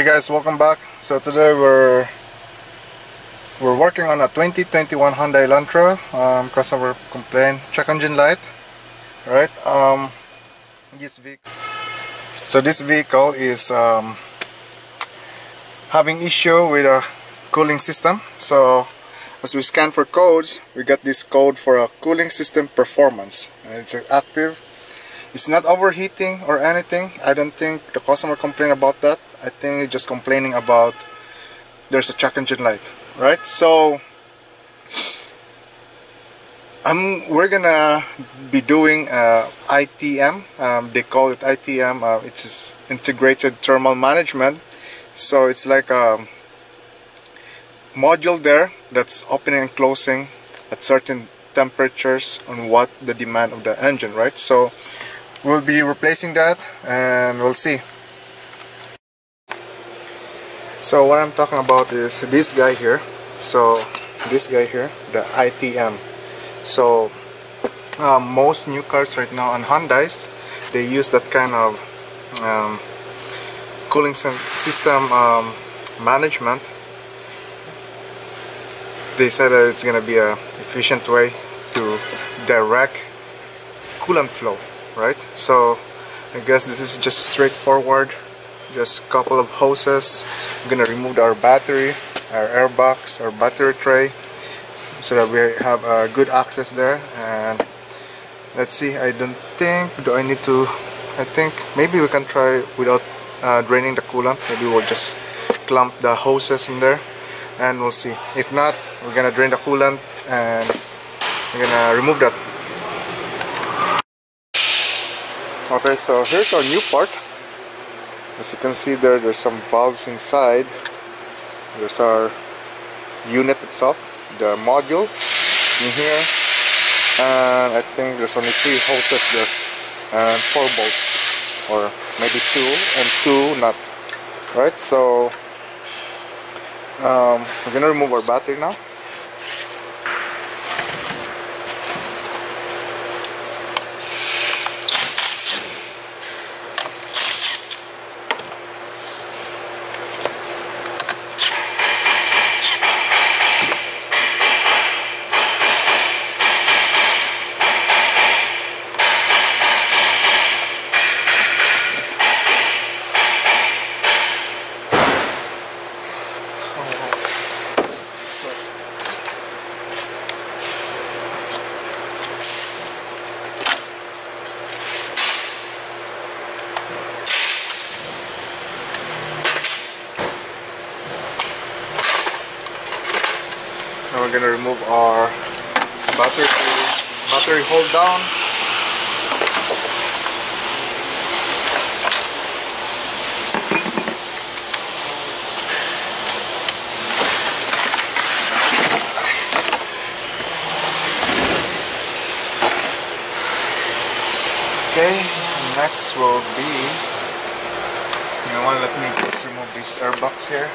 guys, welcome back. So today we're working on a 2021 Hyundai Elantra. Customer complaint, check engine light. Right. This vehicle is having issue with a cooling system. So as we scan for codes, we got this code for a cooling system performance, and it's active. It's not overheating or anything. I don't think the customer complained about that. I think it's just complaining about there's a check engine light, right? So we're gonna be doing ITM. They call it ITM. It's integrated thermal management. So it's like a module there that's opening and closing at certain temperatures on what the demand of the engine, right? So we'll be replacing that and we'll see. So what I'm talking about is this guy here. So this guy here, the ITM. So most new cars right now on Hyundais, they use that kind of cooling system management. They said that it's gonna be a efficient way to direct coolant flow, right? So I guess this is just straightforward. Just a couple of hoses. I'm gonna remove our battery, our air box, our battery tray, so that we have good access there. And let's see. I don't think. Do I need to? I think maybe we can try without draining the coolant. Maybe we'll just clamp the hoses in there, and we'll see. If not, we're gonna drain the coolant and we're gonna remove that. Okay, so here's our new part. As you can see there's some valves inside. There's our unit itself, the module in here, and I think there's only 3 hoses there and 4 bolts, or maybe 2 and 2 not, right? So we're gonna remove our battery now. We're gonna remove our battery hold down. Okay, next will be, you know what, let me just remove this air box here.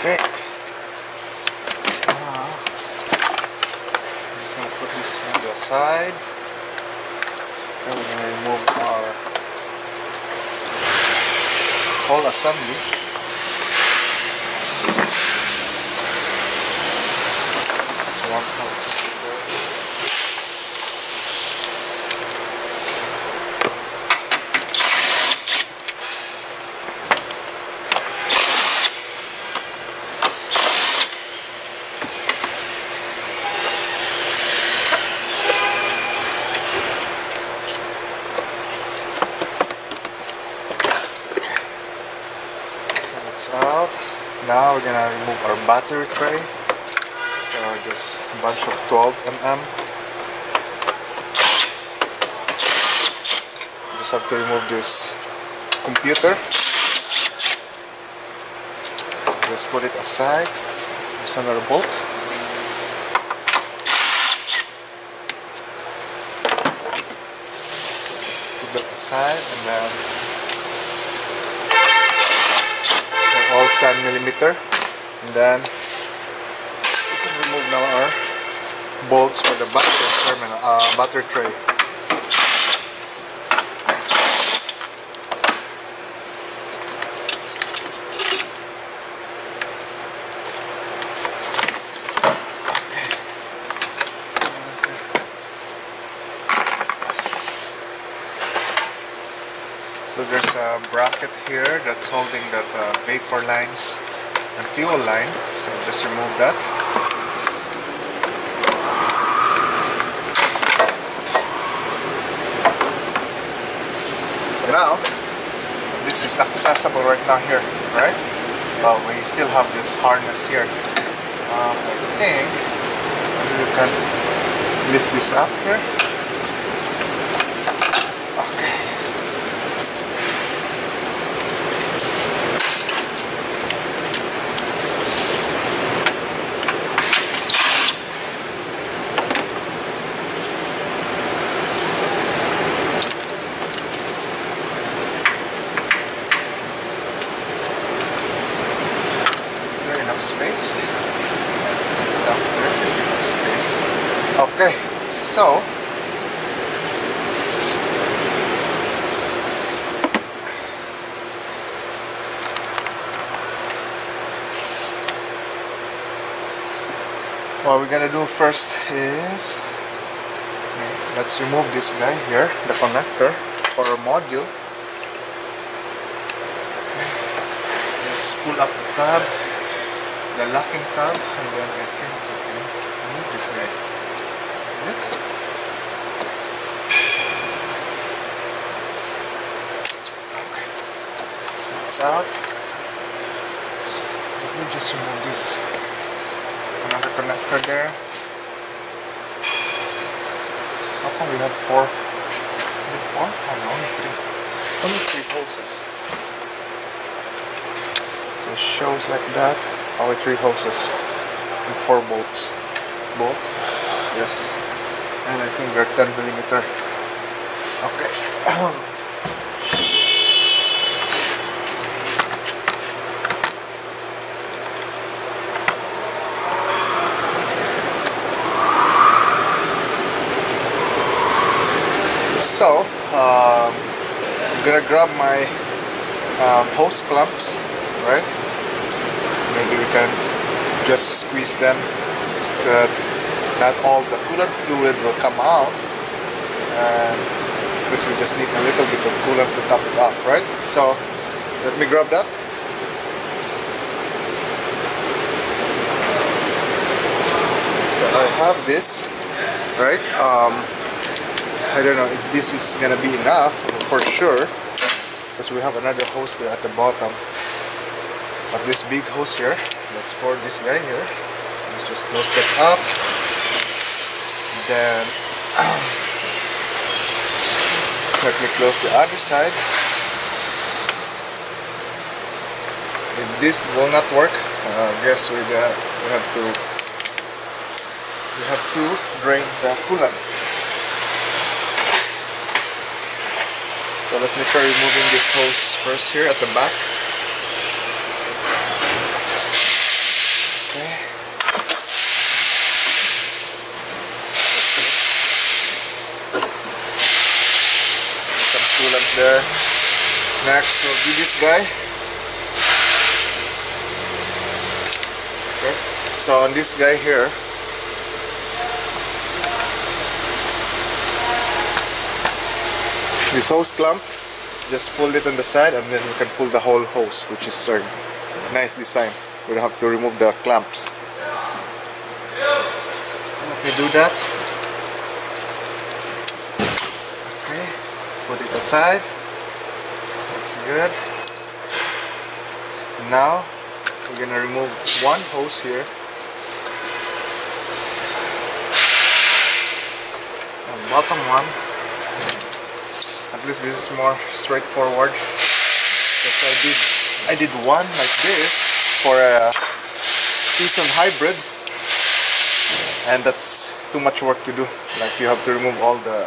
Okay, I'm just going to put this on the side, and we're going to remove our whole assembly. It's one whole assembly there. Out. Now we're gonna remove our battery tray. So just a bunch of 12 mm. have to remove this computer. Just put it aside. There's another bolt. Just put that aside, and then they're all 10mm. And then we can remove now our bolts for the battery terminal, battery tray. So there's a bracket here that's holding that vapor lines and fuel line. So just remove that. So now this is accessible right now here, right? But we still have this harness here. I think you can lift this up here. Space. Space. Okay, so what we're gonna do first is let's remove this guy here, the connector for a module. Okay. Just pull up the tab, the locking tab, and then I think we can remove this guy. Okay, so it's out. Let me just remove this. Another connector there. How come we have 4? Is it 4? Oh no, only 3. Only 3 hoses. So it shows like that. Only 3 hoses and 4 bolts. Bolt, yes, and I think they're 10mm. Okay. So I'm gonna grab my hose clamps, right? Maybe we can just squeeze them so that not all the coolant fluid will come out, and because we just need a little bit of coolant to top it off, right? So let me grab that. So I have this, right? I don't know if this is gonna be enough for sure, because we have another hose there at the bottom. But this big hose here, that's for this guy here. Let's just close that up. Then let me close the other side. If this will not work, I guess we have to drain the coolant. So let me try removing this hose first here at the back. Okay. Some coolant there. Next we'll do this guy. Okay. So on this guy here, this hose clamp, just pull it on the side and then you can pull the whole hose, which is a nice design. We don't have to remove the clamps. So let me do that. Okay, put it aside. That's good. And now we're gonna remove one hose here. And bottom one. And At least this is more straightforward. Because I did one like this for a Tucson hybrid, and that's too much work to do. Like, you have to remove all the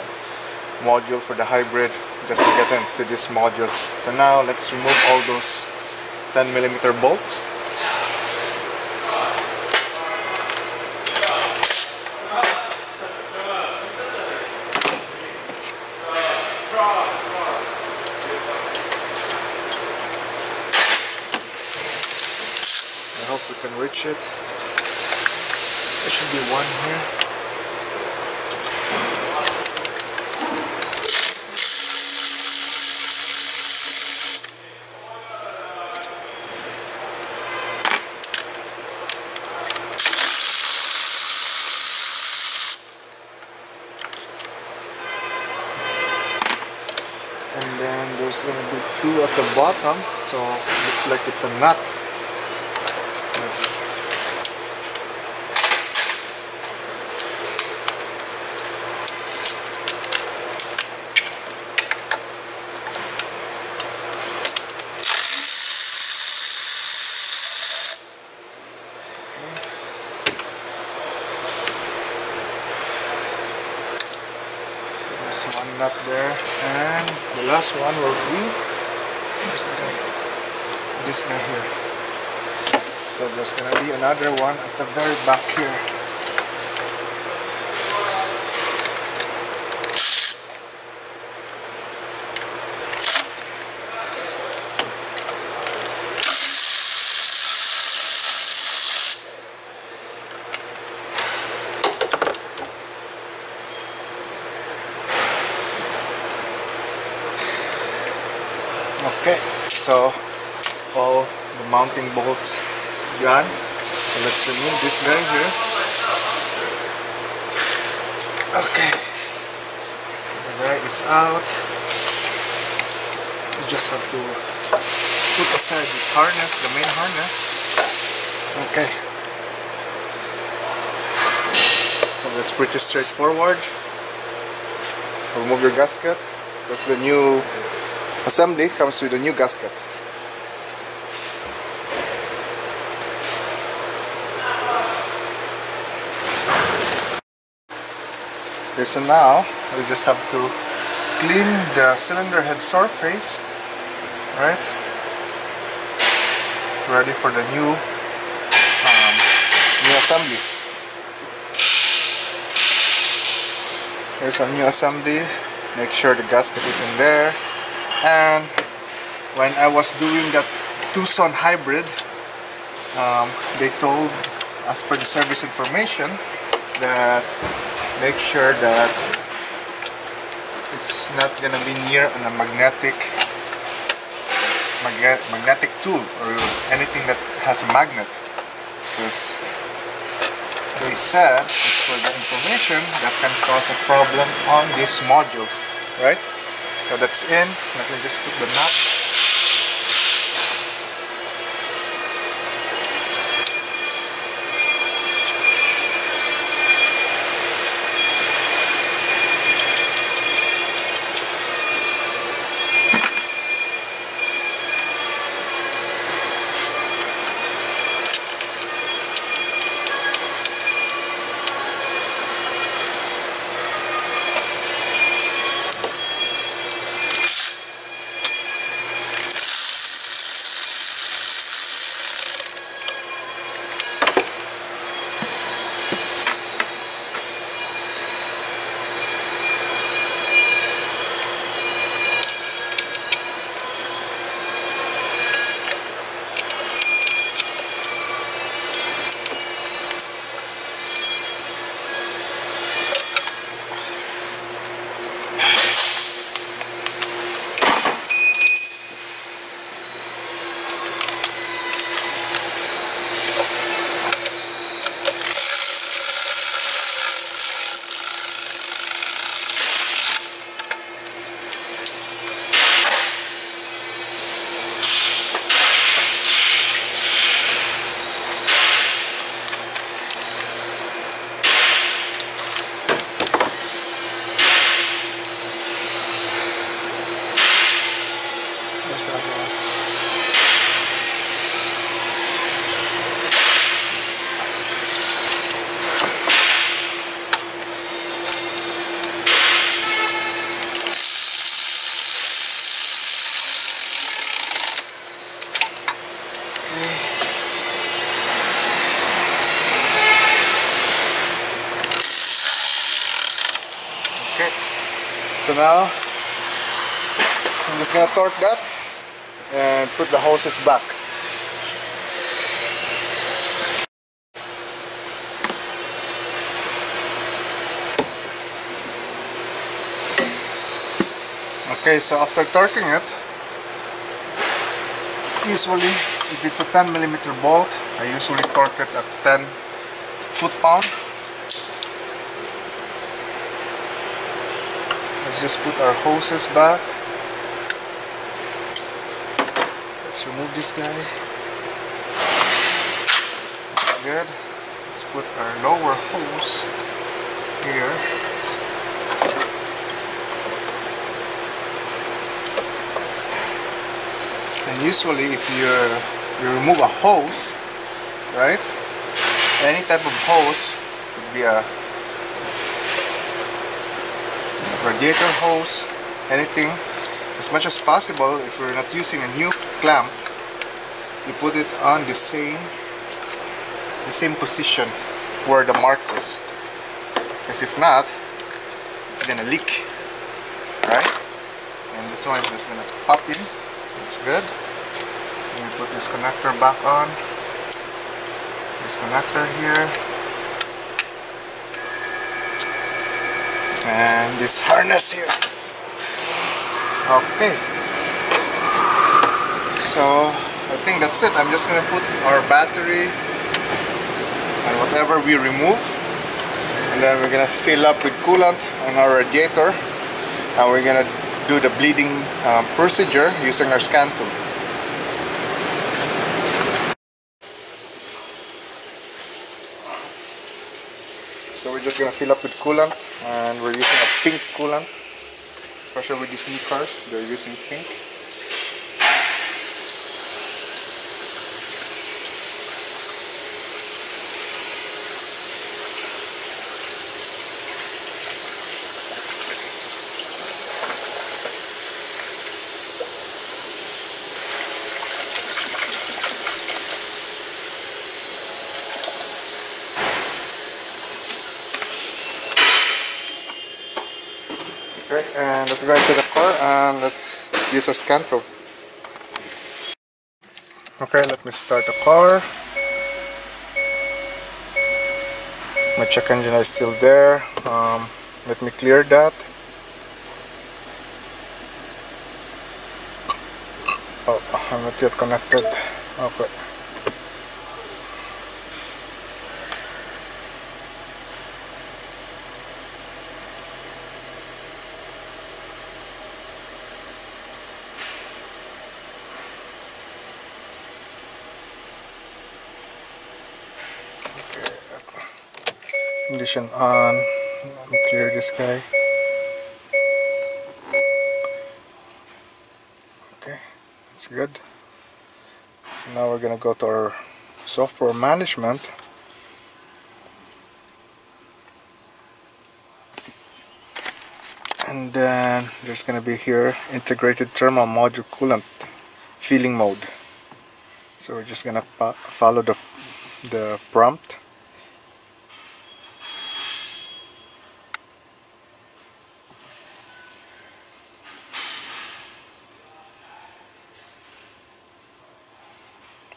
module for the hybrid just to get into this module. So now let's remove all those 10mm bolts. I hope we can reach it. There should be one here. And then there's going to be two at the bottom, so it looks like it's a nut. There's one nut there, and the last one will be this guy here. So there's gonna be another one at the very back here. Okay, so all the mounting bolts is done. So let's remove this guy here. Okay, so the guy is out. You just have to put aside this harness, the main harness. Okay, so that's pretty straightforward. Remove your gasket, because the new assembly comes with a new gasket. Okay, so now we just have to clean the cylinder head surface, right? Ready for the new assembly. Here's our new assembly. Make sure the gasket is in there. And when I was doing that Tucson hybrid, they told, as per the service information, that make sure that it's not gonna be near a magnetic tool or anything that has a magnet, because they said, as per the information, that can cause a problem on this module, right? So that's in. Let me just put the nut. So now I'm just gonna torque that and put the hoses back. Okay, so after torquing it, usually if it's a 10mm bolt, I usually torque it at 10 foot-pound. Let's just put our hoses back. Let's remove this guy. That's good. Let's put our lower hose here. And usually if you remove a hose, right? Any type of hose, could be a radiator hose, anything, as much as possible, if you're not using a new clamp, you put it on the same position where the mark is, because if not, it's gonna leak, right? And this one is just gonna pop in. It's good. Let me put this connector back on. This connector here. And this harness here. Okay. So I think that's it. I'm just gonna put our battery and whatever we remove, and then we're gonna fill up with coolant on our radiator, and we're gonna do the bleeding procedure using our scan tool. So we're just gonna fill up with coolant, and we're using a pink coolant, especially with these new cars, they're using pink. Okay, and let's go inside the car and let's use our scan tool. Okay, let me start the car. My check engine is still there. Let me clear that. Oh, I'm not yet connected. Okay. Ignition on. Let me clear this guy. Okay, that's good. So now we're gonna go to our software management. And then there's gonna be here integrated thermal module coolant filling mode. So we're just gonna follow the prompt.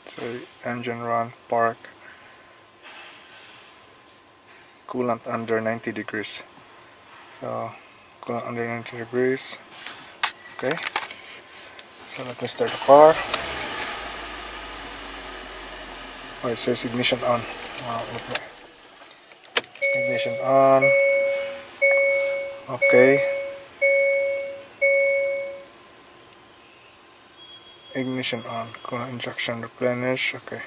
So engine run, park, coolant under 90 degrees. So coolant under 90 degrees. Okay. So let me start the car. Oh, it says ignition on. Okay. Ignition on. Okay. Ignition on. Coolant injection replenish. Okay.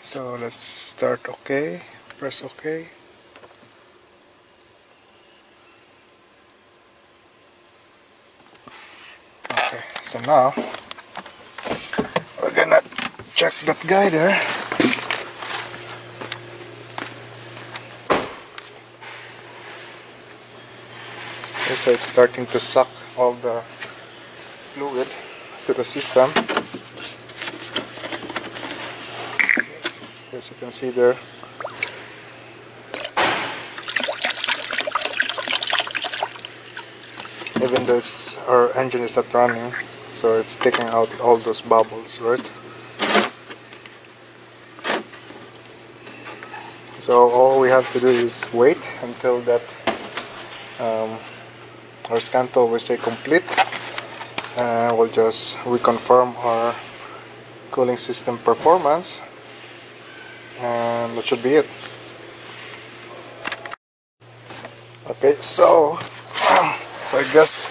So let's start. Okay. Press OK. Okay. So now we're gonna check that guy there. Okay, so it's starting to suck all the fluid to the system. As you can see there. even though our engine is not running, so it's taking out all those bubbles, right? So all we have to do is wait until that our scan tool will say complete, and we'll just reconfirm our cooling system performance, and that should be it. Okay, so I guess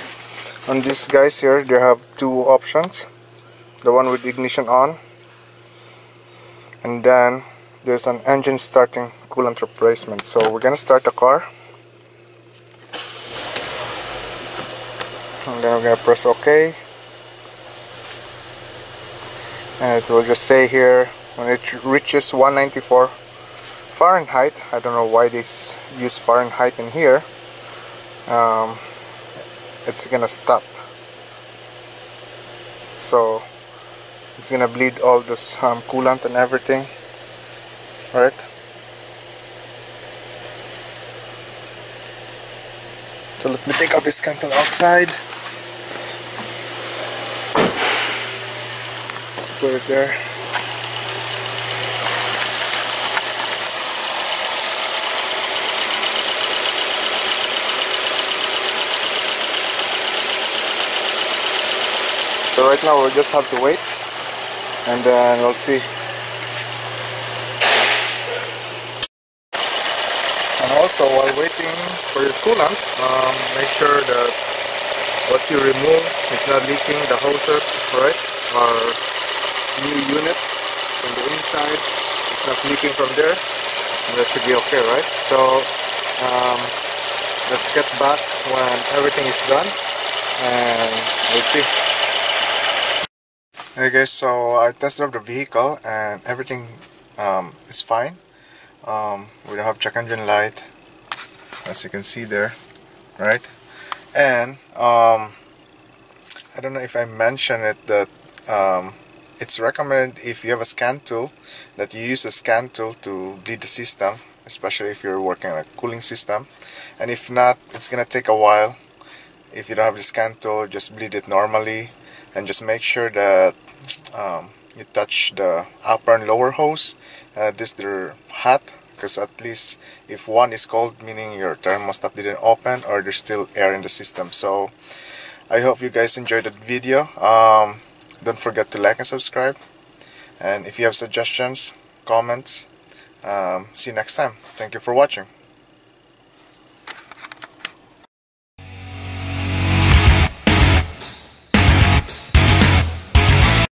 on these guys here they have two options, the one with ignition on, and then there's an engine starting coolant replacement. So we're gonna start the car, and then we're gonna press OK, and it will just say here when it reaches 194 Fahrenheit. I don't know why they use Fahrenheit in here. It's gonna stop, so it's gonna bleed all this coolant and everything. Alright, so let me take out this candle outside, put it there. So right now we'll just have to wait, and then we'll see. And also, while waiting for your coolant, make sure that what you remove is not leaking the hoses, right? Or new unit from the inside, it's not leaking from there, and that should be okay, right? So let's get back when everything is done, and we'll see. Hey guys, so I tested out the vehicle and everything is fine. We don't have check engine light, as you can see there, right? And I don't know if I mentioned it, that it's recommended if you have a scan tool that you use a scan tool to bleed the system, especially if you're working on a cooling system. And if not, it's gonna take a while. If you don't have the scan tool, just bleed it normally, and just make sure that you touch the upper and lower hose. They're hot, because at least if one is cold, meaning your thermostat didn't open or there's still air in the system. So I hope you guys enjoyed that video. Don't forget to like and subscribe, and if you have suggestions, comments, see you next time. Thank you for watching.